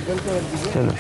चलो,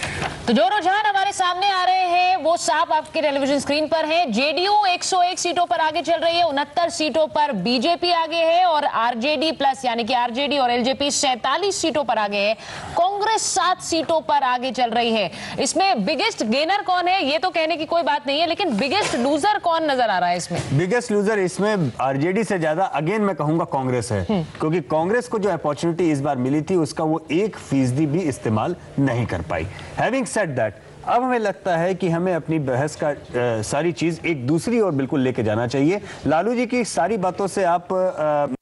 तो जो रुझान हमारे सामने आ रहे हैं वो साफ आपके टेलीविजन स्क्रीन पर है। जेडीयू 101 सीटों पर आगे चल रही है, 69 सीटों पर बीजेपी आगे है और आरजेडी प्लस यानी कि आरजेडी और एलजेपी 47 सीटों पर आगे है। कांग्रेस 7 सीटों पर आगे चल रही है। इसमें बिगेस्ट गेनर कौन है ये तो कहने की कोई बात नहीं है, लेकिन बिगेस्ट लूजर कौन नजर आ रहा है इसमें? बिगेस्ट लूजर इसमें आरजेडी से ज्यादा अगेन मैं कहूंगा कांग्रेस है, क्योंकि कांग्रेस को जो अपॉर्चुनिटी इस बार मिली थी उसका वो 1% भी इस्तेमाल नहीं कर पाई। हैविंग सेड दैट, अब हमें लगता है कि हमें अपनी बहस का सारी चीज एक दूसरी ओर बिल्कुल लेके जाना चाहिए। लालू जी की सारी बातों से आप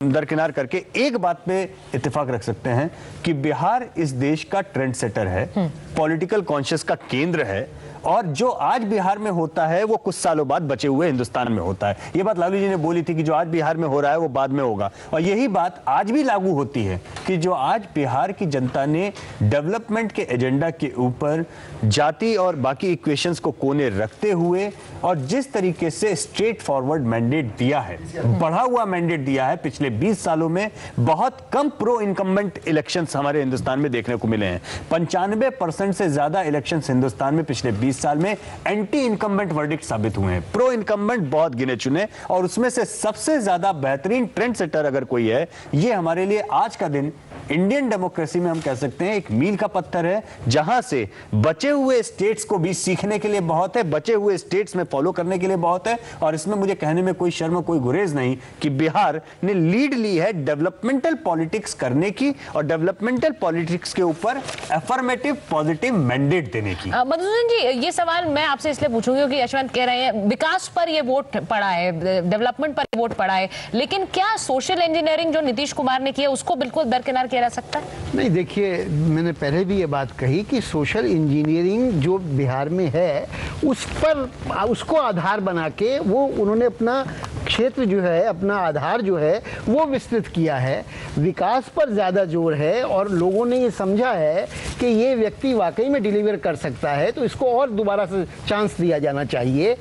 दरकिनार करके एक बात पे इत्तेफाक रख सकते हैं कि बिहार इस देश का ट्रेंड सेटर है, पॉलिटिकल कॉन्शियस का केंद्र है, और जो आज बिहार में होता है वो कुछ सालों बाद बचे हुए हिंदुस्तान में होता है। ये बात लालू जी ने बोली थी कि जो आज बिहार में हो रहा है वो बाद में होगा, और यही बात आज भी लागू होती है कि जो आज बिहार की जनता ने डेवलपमेंट के एजेंडा के ऊपर जाति और बाकी इक्वेशंस को कोने रखते हुए और जिस तरीके से स्ट्रेट फॉरवर्ड मैंडेट दिया है, बढ़ा हुआ मैंडेट दिया है, पिछले 20 सालों में बहुत कम प्रो इनकम्बेंट इलेक्शंस हमारे हिंदुस्तान में देखने को मिले हैं। 95% से ज्यादा इलेक्शंस हिंदुस्तान में पिछले 20 साल में एंटी इनकम्बेंट वर्डिक्ट साबित हुए हैं। प्रो इनकम्बेंट बहुत गिने चुने, और उसमें से सबसे ज्यादा बेहतरीन ट्रेंड सेटर अगर कोई है, ये हमारे लिए आज का दिन इंडियन डेमोक्रेसी में हम कह सकते हैं एक मील का पत्थर है, जहां से बचे हुए स्टेट्स को भी सीखने के लिए बहुत है, बचे हुए स्टेट्स में फॉलो करने के लिए बहुत है। और इसमें मुझे कहने में कोई शर्म कोई गुरेज नहीं कि बिहार ने लीड ली है डेवलपमेंटल पॉलिटिक्स करने की और डेवलपमेंटल पॉलिटिक्स के ऊपर अफर्मेटिव पॉजिटिव मैंडेट देने की। मधुसूदन जी, ये सवाल मैं आपसे इसलिए पूछूंगी क्योंकि यशवंत कह रहे हैं विकास पर ये वोट पड़ा है, डेवलपमेंट पर वोट पड़ा है, लेकिन क्या सोशल इंजीनियरिंग जो नीतीश कुमार ने किया उसको बिल्कुल दरकिनार किया जा सकता है? नहीं, देखिए, मैंने पहले भी ये बात कही कि सोशल इंजीनियरिंग जो बिहार में है उस पर उसको आधार बना के वो उन्होंने अपना क्षेत्र जो है, अपना आधार जो है वो विस्तृत किया है। विकास पर ज़्यादा जोर है और लोगों ने ये समझा है कि ये व्यक्ति वाकई में डिलीवर कर सकता है, तो इसको और दोबारा से चांस दिया जाना चाहिए।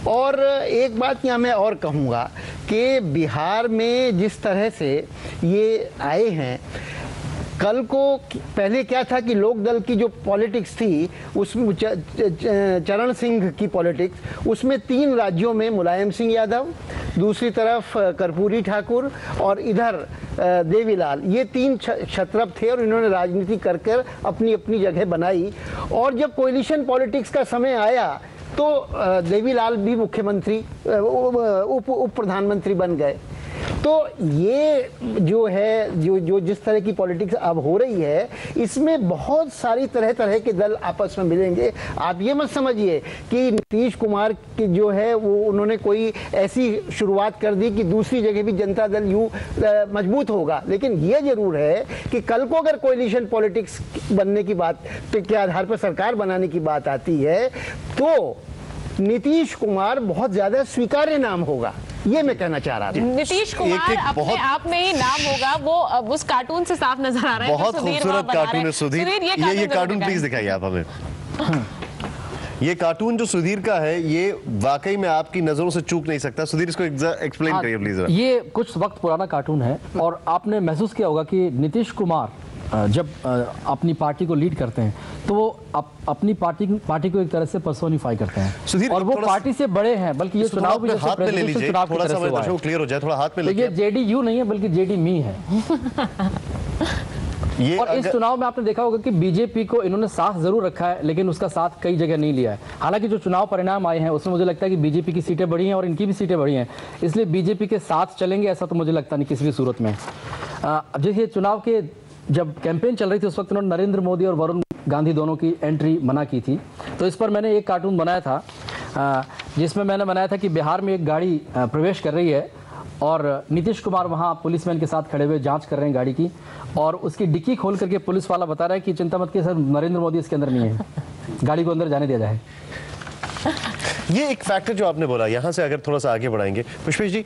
और एक बात यहाँ मैं और कहूँगा कि बिहार में जिस तरह से ये आए हैं, कल को पहले क्या था कि लोक दल की जो पॉलिटिक्स थी उसमें चरण सिंह की पॉलिटिक्स, उसमें 3 राज्यों में मुलायम सिंह यादव, दूसरी तरफ कर्पूरी ठाकुर और इधर देवीलाल, ये 3 क्षत्रप थे और इन्होंने राजनीति कर कर अपनी अपनी जगह बनाई। और जब कोएलिशन पॉलिटिक्स का समय आया तो देवीलाल भी मुख्यमंत्री उप प्रधानमंत्री बन गए। तो ये जो है जो जिस तरह की पॉलिटिक्स अब हो रही है, इसमें बहुत सारी तरह तरह के दल आपस में मिलेंगे। आप ये मत समझिए कि नीतीश कुमार की जो है वो उन्होंने कोई ऐसी शुरुआत कर दी कि दूसरी जगह भी जनता दल यूं मजबूत होगा, लेकिन ये जरूर है कि कल को अगर कोएलिशन पॉलिटिक्स बनने की बात के आधार पर सरकार बनाने की बात आती है तो नीतीश कुमार बहुत ज्यादा स्वीकार्य नाम होगा, ये मैं कहना चाह रहा था। नीतीश कुमार अपने आप में ही नाम होगा, वो अब उस कार्टून से साफ नजर आ रहा है। बहुत खूबसूरत कार्टून है सुधीर, ये कार्टून प्लीज दिखाइए आप हमें। ये कार्टून जो सुधीर का है ये वाकई में आपकी नजरों से चूक नहीं सकता। सुधीर इसको एक्सप्लेन करिए प्लीज। ये कुछ वक्त पुराना कार्टून है और आपने महसूस किया होगा कि नीतीश कुमार जब अपनी पार्टी को लीड करते हैं तो वो अपनी पार्टी को एक तरह से पर्सोनिफाई करते हैं, और वो पार्टी से बड़े हैं, बल्कि ये चुनाव भी हाथ में ले लीजिए, थोड़ा सा क्लियर हो जाए, थोड़ा हाथ में लेके। ये जेडीयू नहीं है बल्कि जेडी मी है। और इस चुनाव में आपने देखा होगा कि बीजेपी को इन्होंने साथ जरूर रखा है, लेकिन उसका साथ कई जगह नहीं लिया है। हालांकि जो चुनाव परिणाम आए हैं उसमें मुझे लगता है कि बीजेपी की सीटें बढ़ी हैं और इनकी भी सीटें बढ़ी हैं, इसलिए बीजेपी के साथ चलेंगे ऐसा तो मुझे लगता नहीं किसी भी सूरत में। देखिए, चुनाव के जब कैंपेन चल रही थी उस वक्त उन्होंने नरेंद्र मोदी और वरुण गांधी दोनों की एंट्री मना की थी, तो इस पर मैंने एक कार्टून बनाया था जिसमें मैंने बनाया था कि बिहार में एक गाड़ी प्रवेश कर रही है और नीतीश कुमार वहां पुलिसमैन के साथ खड़े हुए जांच कर रहे हैं गाड़ी की, और उसकी डिक्की खोल करके पुलिस वाला बता रहा है कि चिंता मत कीजिए सर, नरेंद्र मोदी इसके अंदर नहीं है, गाड़ी को अंदर जाने दिया जाए। ये एक फैक्टर जो आपने बोला, यहां से अगर थोड़ा सा आगे बढ़ाएंगे पुष्पेश जी,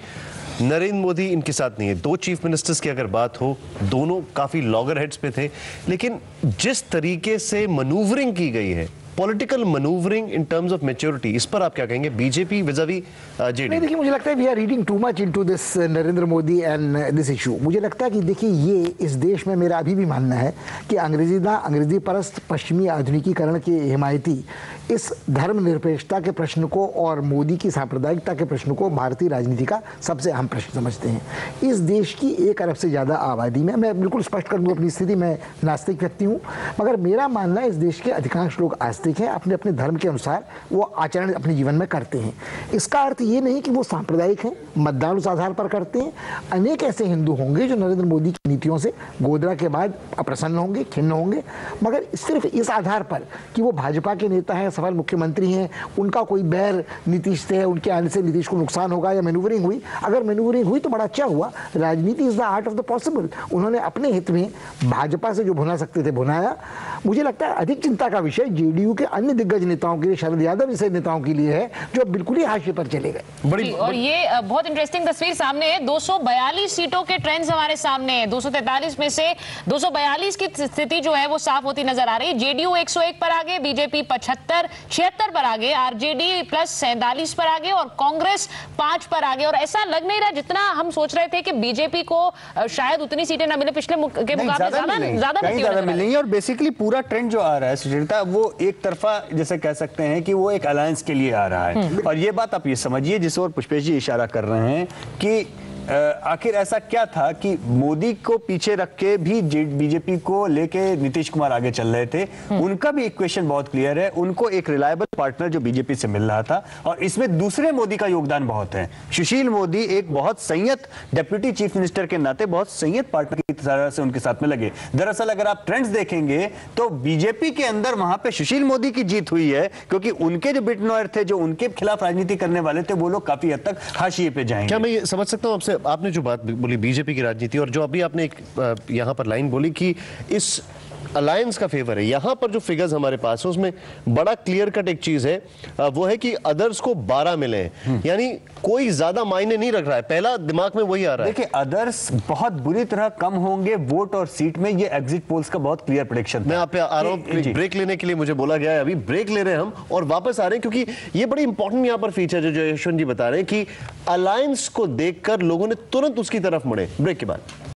नरेंद्र मोदी इनके साथ नहीं है। 2 चीफ मिनिस्टर्स की अगर बात हो, दोनों काफी लॉगर हेड्स पे थे, लेकिन जिस तरीके से मनूवरिंग की गई है political manoeuvring in terms of maturity, इस पर आप क्या कहेंगे बीजेपी विज़ावी जेडीयू? देखिए, मुझे लगता है we are reading too much into this Narendra Modi and this issue. मुझे लगता है कि देखिए, ये इस देश में मेरा अभी भी मानना है कि अंग्रेजी परस्त पश्चिमी आधुनिकीकरण के हिमायती इस धर्मनिरपेक्षता के प्रश्न को और मोदी की सांप्रदायिकता के प्रश्न को भारतीय राजनीति का सबसे अहम प्रश्न समझते हैं। इस देश की 1 अरब से ज़्यादा आबादी में, मैं बिल्कुल स्पष्ट कर दूँ अपनी स्थिति, मैं नास्तिक व्यक्ति हूँ, मगर मेरा मानना है इस देश के अधिकांश लोग आस्तिक हैं, अपने अपने धर्म के अनुसार वो आचरण अपने जीवन में करते हैं। इसका अर्थ ये नहीं कि वो सांप्रदायिक हैं, मतदान उस आधार पर करते हैं। अनेक ऐसे हिंदू होंगे जो नरेंद्र मोदी की नीतियों से गोधरा के बाद अप्रसन्न होंगे, खिन्न होंगे, मगर सिर्फ इस आधार पर कि वो भाजपा के नेता हैं, सफल मुख्यमंत्री हैं, उनका कोई बैर नीतीश से है, उनके आने से नीतीश को नुकसान होगा या मैन्यूवरिंग हुई, अगर मैन्यूवरिंग हुई तो बड़ा अच्छा हुआ। राजनीति is the art of the possible. उन्होंने अपने हित में भाजपा से जो भुना सकते थे भुनाया। मुझे लगता है अधिक चिंता का विषय जेडीयू के अन्य दिग्गज नेताओं के लिए, शरद यादव जैसे नेताओं के लिए है, जो बिल्कुल ही हाशिए पर चले गए। और ये बहुत इंटरेस्टिंग तस्वीर सामने है। 242 सीटों के ट्रेंड्स हमारे सामने है। 243 में से 242 की स्थिति जो है वो साफ होती नजर आ रही है। जेडीयू 101 पर आगे, बीजेपी 76 पर आगे, आरजेडी प्लस 47 पर आगे और कांग्रेस 5 पर आगे। और ऐसा लग नहीं रहा जितना हम सोच रहे थे कि बीजेपी को शायद उतनी सीटें ना मिले पिछले के मुकाबले, ज्यादा मिलेंगी। और बेसिकली पूरा ट्रेंड जो आ रहा है सुचरिता, वो एक तरफा जैसे कह सकते हैं कि वो एक अलायंस के लिए आ रहा है। और ये बात आप ये समझिए, जिस ओर पुष्पेश जी इशारा कर रहे हैं कि आखिर ऐसा क्या था कि मोदी को पीछे रख के भी बीजेपी को लेके नीतीश कुमार आगे चल रहे थे। उनका भी इक्वेशन बहुत क्लियर है, उनको एक रिलायबल पार्टनर जो बीजेपी से मिल रहा था, और इसमें दूसरे मोदी का योगदान बहुत है। सुशील मोदी एक बहुत संयत डेप्यूटी चीफ मिनिस्टर के नाते बहुत संयत पार्टनर की तरह से उनके साथ में लगे। दरअसल अगर आप ट्रेंड्स देखेंगे तो बीजेपी के अंदर वहां पे सुशील मोदी की जीत हुई है, क्योंकि उनके जो बिटनॉयर थे, जो उनके खिलाफ राजनीति करने वाले थे, वो लोग काफी हद तक हाशिए पे जाएंगे। क्या मैं ये समझ सकता हूं आपसे, आपने जो बात बोली बीजेपी की राजनीति, और जो अभी आपने एक यहां पर लाइन बोली कि इस अलायंस का फेवर है, यहां पर जो फिगर्स हमारे पास है उसमें बड़ा क्लियर कट एक चीज है, वो है कि अदर्स को 12 मिले हैं, यानी कोई ज्यादा मायने नहीं रख रहा है। पहला दिमाग में वही आ रहा है। देखिए, अदर्स बहुत बुरी तरह कम होंगे वोट और सीट में, ये एग्जिट पोल्स का बहुत क्लियर प्रेडिक्शन। मैं आप पे आ रहा हूं, ब्रेक लेने के लिए मुझे बोला गया है, अभी ब्रेक ले रहे हैं हम और वापस आ रहे हैं, क्योंकि ये बड़ी इंपॉर्टेंट यहां पर फीचर जो यशवंत जी बता रहे हैं कि अलायंस को देखकर लोगों ने तुरंत उसकी तरफ मुड़े। ब्रेक के बाद